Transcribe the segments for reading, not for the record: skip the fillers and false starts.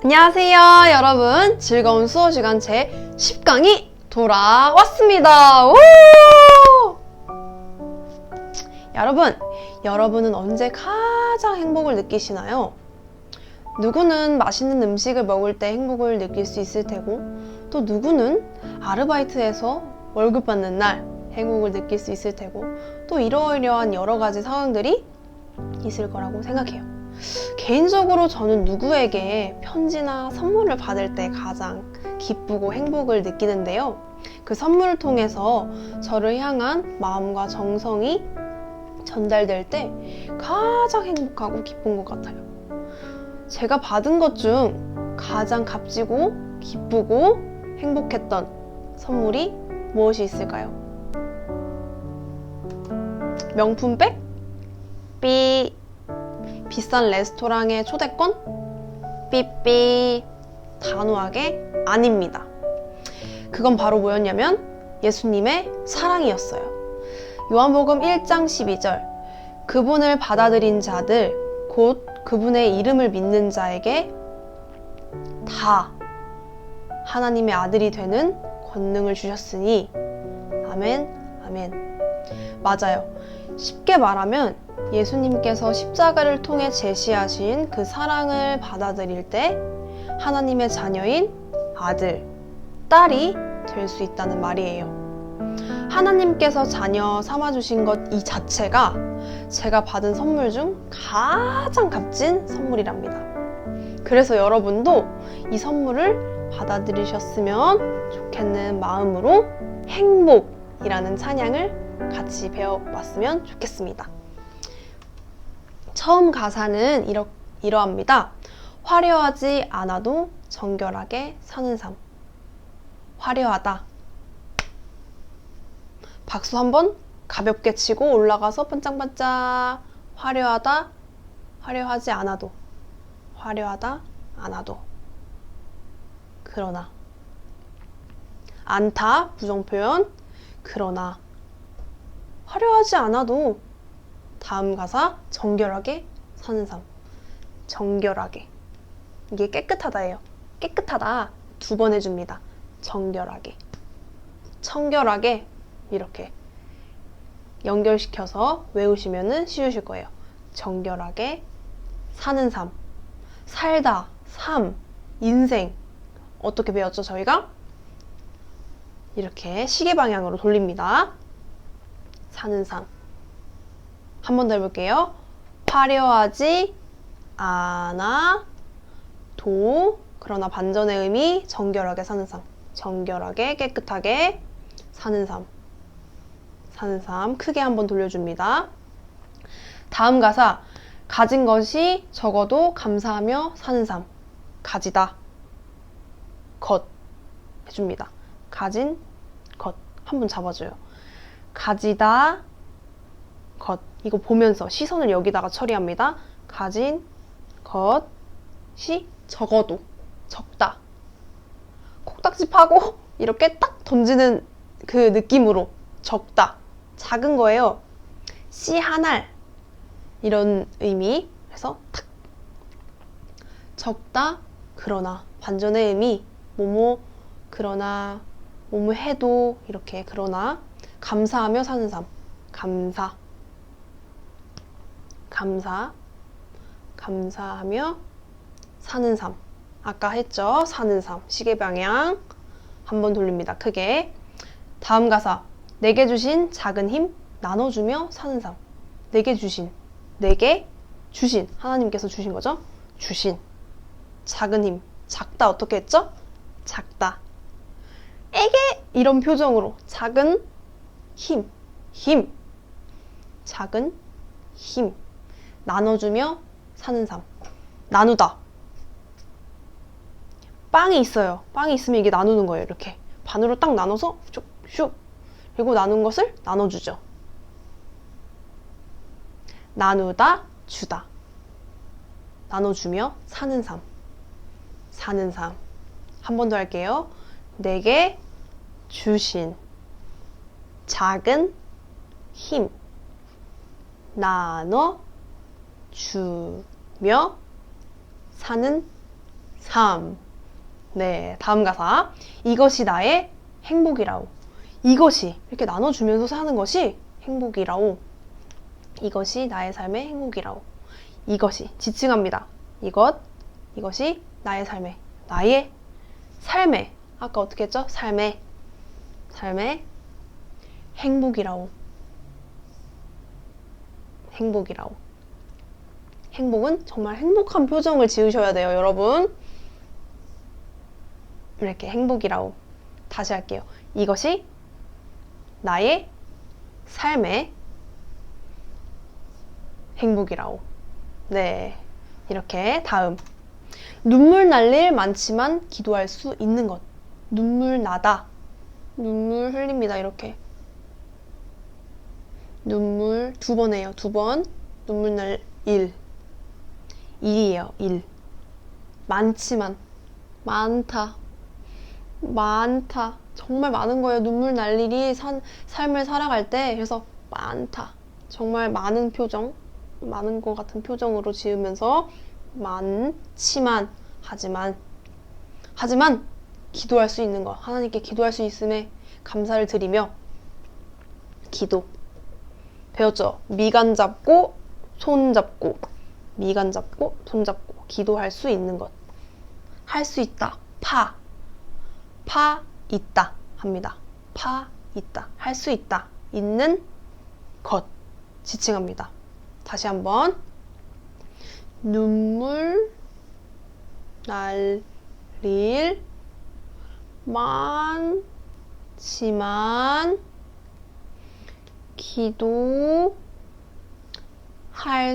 안녕하세요 여러분, 즐거운 수어 시간 제 10강이 돌아왔습니다. 우! 여러분은 언제 가장 행복을 느끼시나요? 누구는 맛있는 음식을 먹을 때 행복을 느낄 수 있을 테고, 또 누구는 아르바이트에서 월급 받는 날 행복을 느낄 수 있을 테고, 또 이러이러한 여러 가지 상황들이 있을 거라고 생각해요. 개인적으로 저는 누구에게 편지나 선물을 받을 때 가장 기쁘고 행복을 느끼는데요. 그 선물을 통해서 저를 향한 마음과 정성이 전달될 때 가장 행복하고 기쁜 것 같아요. 제가 받은 것 중 가장 값지고 기쁘고 행복했던 선물이 무엇이 있을까요? 명품백? 삐. 비싼 레스토랑의 초대권? 삐삐. 단호하게 아닙니다. 그건 바로 뭐였냐면 예수님의 사랑이었어요. 요한복음 1장 12절, 그분을 받아들인 자들, 곧 그분의 이름을 믿는 자에게 다 하나님의 아들이 되는 권능을 주셨으니. 아멘, 아멘. 맞아요. 쉽게 말하면 예수님께서 십자가를 통해 제시하신 그 사랑을 받아들일 때 하나님의 자녀인 아들, 딸이 될 수 있다는 말이에요. 하나님께서 자녀 삼아주신 것 이 자체가 제가 받은 선물 중 가장 값진 선물이랍니다. 그래서 여러분도 이 선물을 받아들이셨으면 좋겠는 마음으로 행복이라는 찬양을 같이 배워봤으면 좋겠습니다. 처음 가사는 이러합니다. 화려하지 않아도 정결하게 사는 삶. 화려하다. 박수 한번 가볍게 치고 올라가서 반짝반짝. 화려하다. 화려하지 않아도. 화려하다. 않아도. 그러나. 않다. 부정표현. 그러나. 화려하지 않아도. 다음 가사 정결하게 사는 삶. 정결하게. 이게 깨끗하다예요. 깨끗하다 2번 해줍니다. 정결하게. 청결하게. 이렇게 연결시켜서 외우시면 쉬우실 거예요. 정결하게 사는 삶. 살다, 삶, 인생. 어떻게 배웠죠 저희가? 이렇게 시계 방향으로 돌립니다. 사는 삶. 한 번 더 해볼게요. 화려하지 않아도, 그러나 반전의 의미, 정결하게 사는 삶. 정결하게, 깨끗하게 사는 삶. 사는 삶. 크게 한번 돌려줍니다. 다음 가사. 가진 것이 적어도 감사하며 사는 삶. 가지다. 것. 해줍니다. 가진 것. 한번 잡아줘요. 가지다. 것. 이거 보면서 시선을 여기다가 처리합니다. 가진 것이 적어도. 적다. 콕딱지 파고 이렇게 딱 던지는 그 느낌으로. 적다. 작은 거예요. 씨 한 알. 이런 의미. 그래서 탁. 적다. 그러나. 반전의 의미. 뭐뭐 그러나. 뭐뭐 해도. 이렇게 그러나. 감사하며 사는 삶. 감사. 감사. 감사하며 사는 삶. 아까 했죠? 사는 삶. 시계 방향. 한번 돌립니다. 크게. 다음 가사. 내게 주신 작은 힘 나눠주며 사는 삶. 내게 주신. 내게 주신. 하나님께서 주신 거죠? 주신. 작은 힘. 작다 어떻게 했죠? 작다. 에게 이런 표정으로. 작은 힘. 힘. 작은 힘. 나눠주며 사는 삶. 나누다. 빵이 있어요. 빵이 있으면 이게 나누는 거예요. 이렇게 반으로 딱 나눠서 슉슉. 그리고 나눈 것을 나눠주죠. 나누다. 주다. 나눠주며 사는 삶. 사는 삶. 한 번 더 할게요. 내게 주신 작은 힘 나눠 주며 사는 3. 네, 다음 가사. 이것이 나의 행복이라오. 이것이 이렇게 나눠주면서 사는 것이 행복이라오. 이것이 나의 삶의 행복이라오. 이것이 지칭합니다. 이것이 나의 삶의 아까 어떻게 했죠? 삶의 행복이라오. 행복은 정말 행복한 표정을 지으셔야 돼요, 여러분. 이렇게 행복이라오. 다시 할게요. 이것이 나의 삶의 행복이라오. 네, 이렇게 다음. 눈물 날 일 많지만 기도할 수 있는 것. 눈물 나다. 눈물 흘립니다. 이렇게. 눈물 2번 해요. 2번. 눈물 날 일. 일이에요. 일. 많지만. 많다. 정말 많은 거예요. 눈물 날 일이 삶을 살아갈 때. 그래서 많다. 정말 많은 표정. 많은 것 같은 표정으로 지으면서 많지만 하지만 기도할 수 있는 것, 하나님께 기도할 수 있음에 감사를 드리며 기도 배웠죠? 미간 잡고 손 잡고 미간 잡고 손 잡고 기도할 수 있는 것, 할 수 있다. 파 있다 합니다. 파 있다, 할 수 있다, 있는 것 지칭합니다. 다시 한번. 눈물 날 일 많지만 기도할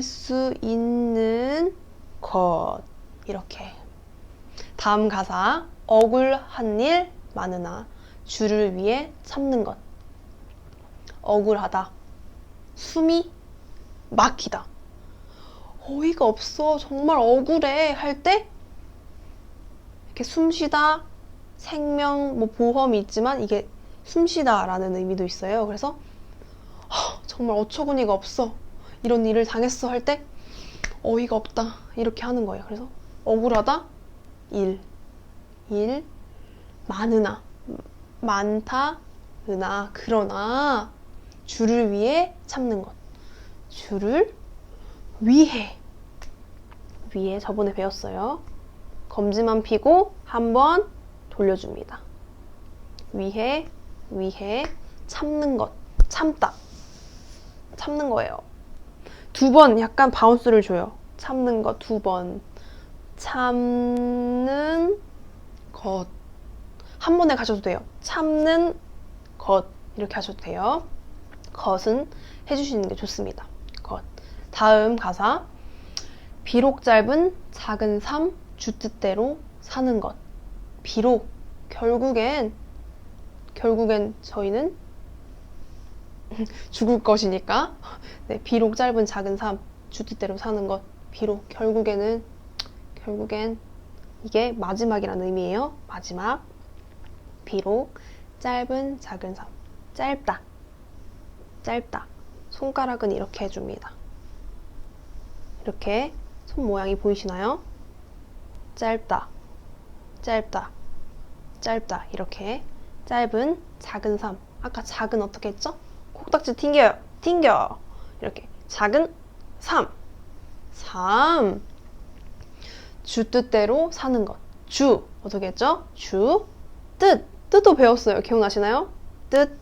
수 있는 것. 이렇게. 다음 가사. 억울한 일 많으나 주를 위해 참는 것. 억울하다. 숨이 막히다. 어이가 없어. 정말 억울해. 할 때 이렇게 숨쉬다. 생명, 보험이 있지만 이게 숨쉬다 라는 의미도 있어요. 그래서 정말 어처구니가 없어. 이런 일을 당했어. 할 때 어이가 없다. 이렇게 하는 거예요. 그래서 억울하다. 일 많으나 많다. 으나 그러나 주를 위해 참는 것. 주를 위해 저번에 배웠어요. 검지만 피고 한번 돌려줍니다. 위해 참는 것. 참는 거예요. 2번 약간 바운스를 줘요. 참는 것 2번. 참는 것. 한 번에 가셔도 돼요. 참는 것 이렇게 하셔도 돼요. 것은 해주시는 게 좋습니다. 것. 다음 가사. 비록 짧은 작은 삶 주 뜻대로 사는 것. 비록 결국엔 저희는 죽을 것이니까. 네, 비록 짧은 작은 삶 주 뜻대로 사는 것. 비록 결국엔 이게 마지막이라는 의미예요. 마지막. 비록 짧은 작은 삶. 짧다. 손가락은 이렇게 해줍니다. 이렇게 손 모양이 보이시나요? 짧다. 이렇게 짧은 작은 삶. 아까 작은 어떻게 했죠? 콕딱지 튕겨. 이렇게 작은 삶. 주 뜻대로 사는 것. 주 어떻게 했죠? 주 뜻도 배웠어요. 기억나시나요? 뜻.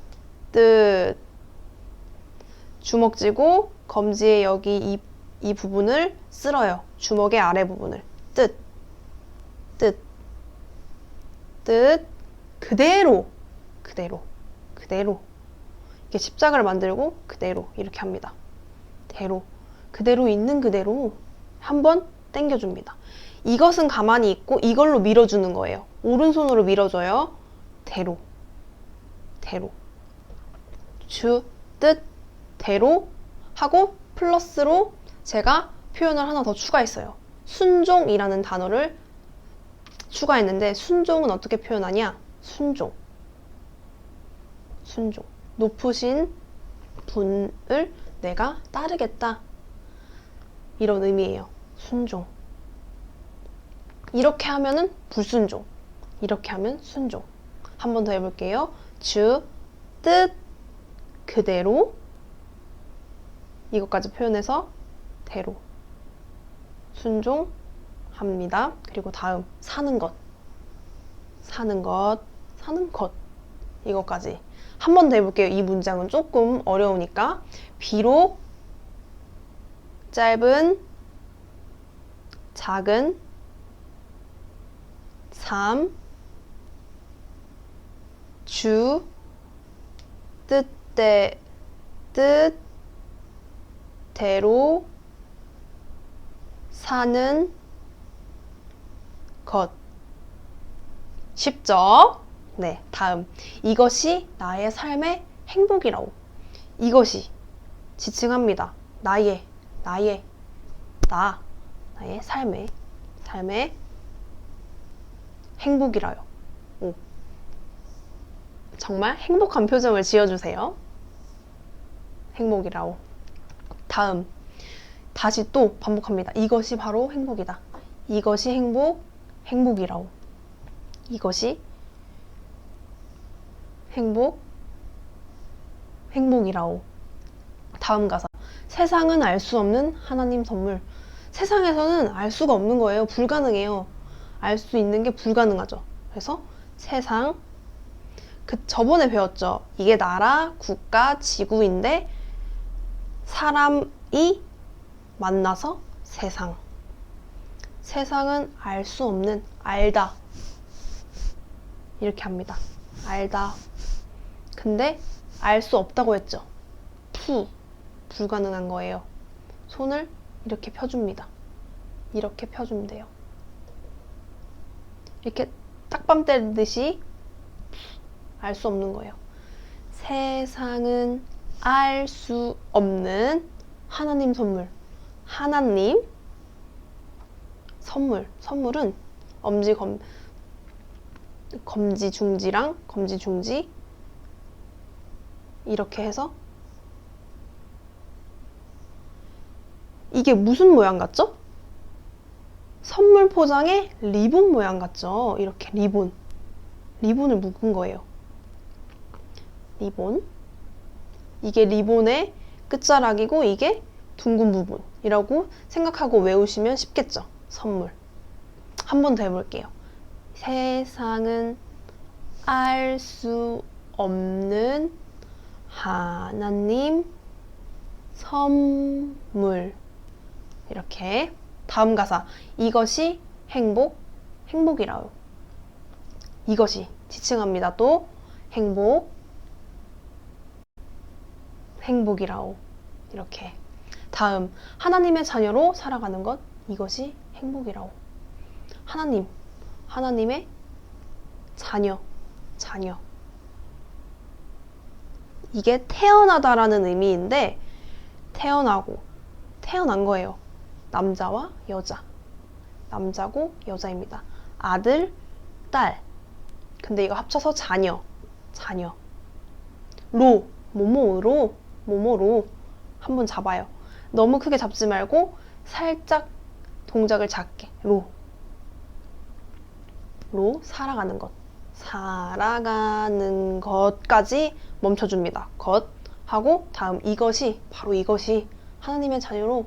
주먹 쥐고 검지에 여기 이 부분을 쓸어요. 주먹의 아래 부분을. 뜻. 그대로. 이렇게 십자가를 만들고 그대로 이렇게 합니다. 그대로 있는 그대로 한번 당겨줍니다. 이것은 가만히 있고 이걸로 밀어주는 거예요. 오른손으로 밀어줘요. 대로. 주, 뜻, 대로 하고 플러스로 제가 표현을 하나 더 추가했어요. 순종이라는 단어를 추가했는데 순종은 어떻게 표현하냐? 순종. 높으신 분을 내가 따르겠다. 이런 의미예요. 순종. 이렇게 하면은 불순종, 이렇게 하면 순종. 한 번 더 해볼게요. 주, 뜻, 그대로. 이것까지 표현해서 대로. 순종합니다. 그리고 다음, 사는 것. 사는 것, 사는 것. 이것까지. 한 번 더 해볼게요. 이 문장은 조금 어려우니까. 비록 짧은, 작은, 삶, 주, 뜻대로 사는 것. 쉽죠? 네, 다음. 이것이 나의 삶의 행복이라오. 이것이 지칭합니다. 나의 삶의 행복이라요. 오. 정말 행복한 표정을 지어주세요. 행복이라오. 다음. 다시 또 반복합니다. 이것이 바로 행복이다. 이것이 행복이라오. 이것이 행복이라오. 다음 가사. 세상은 알 수 없는 하나님 선물. 세상에서는 알 수가 없는 거예요. 불가능해요. 알 수 있는 게 불가능하죠. 그래서 세상, 저번에 배웠죠. 이게 나라, 국가, 지구인데 사람이 만나서 세상. 세상은 알 수 없는, 알다. 이렇게 합니다. 알다. 근데 알 수 없다고 했죠. 불가능한 거예요. 손을 이렇게 펴줍니다. 이렇게 펴주면 돼요. 이렇게 딱밤 때리듯이 알 수 없는 거예요. 세상은 알 수 없는 하나님 선물. 하나님 선물. 선물은 검지 중지랑 검지 중지 이렇게 해서 이게 무슨 모양 같죠? 선물 포장에 리본 모양 같죠? 이렇게 리본을 묶은 거예요. 리본. 이게 리본의 끝자락이고 이게 둥근 부분이라고 생각하고 외우시면 쉽겠죠? 선물. 한 번 더 해볼게요. 세상은 알 수 없는 하나님 선물. 이렇게. 다음 가사. 이것이 행복이라요. 이것이 지칭합니다. 또 행복이라오. 이렇게. 다음. 하나님의 자녀로 살아가는 것. 이것이 행복이라오. 하나님의 자녀. 이게 태어나다라는 의미인데 태어난 거예요. 남자와 여자. 남자고 여자입니다. 아들, 딸. 근데 이거 합쳐서 자녀. 모모로 한번 잡아요. 너무 크게 잡지 말고 살짝 동작을 작게. 살아가는 것. 살아가는 것까지 멈춰줍니다. 것 하고 다음 이것이 하나님의 자녀로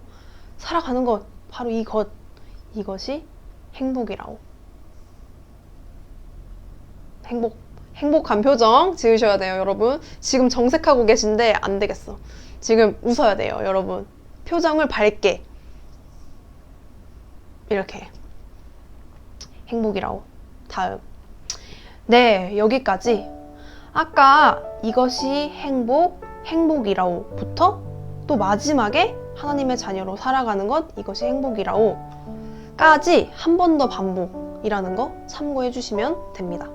살아가는 것. 바로 이것이 행복이라오. 행복한 표정 지으셔야 돼요, 여러분. 지금 정색하고 계신데 안 되겠어. 지금 웃어야 돼요, 여러분. 표정을 밝게. 이렇게. 행복이라오. 다음. 네, 여기까지. 아까 이것이 행복이라오 부터 또 마지막에 하나님의 자녀로 살아가는 것, 이것이 행복이라오 까지 한 번 더 반복이라는 거 참고해 주시면 됩니다.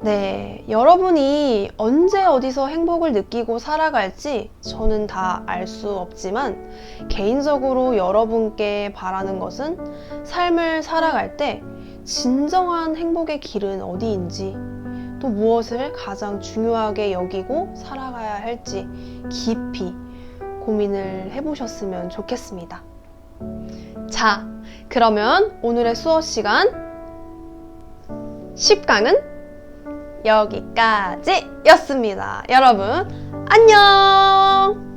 네, 여러분이 언제 어디서 행복을 느끼고 살아갈지 저는 다 알 수 없지만 개인적으로 여러분께 바라는 것은 삶을 살아갈 때 진정한 행복의 길은 어디인지, 또 무엇을 가장 중요하게 여기고 살아가야 할지 깊이 고민을 해보셨으면 좋겠습니다. 자, 그러면 오늘의 수업 시간 10강은 여기까지였습니다. 여러분, 안녕!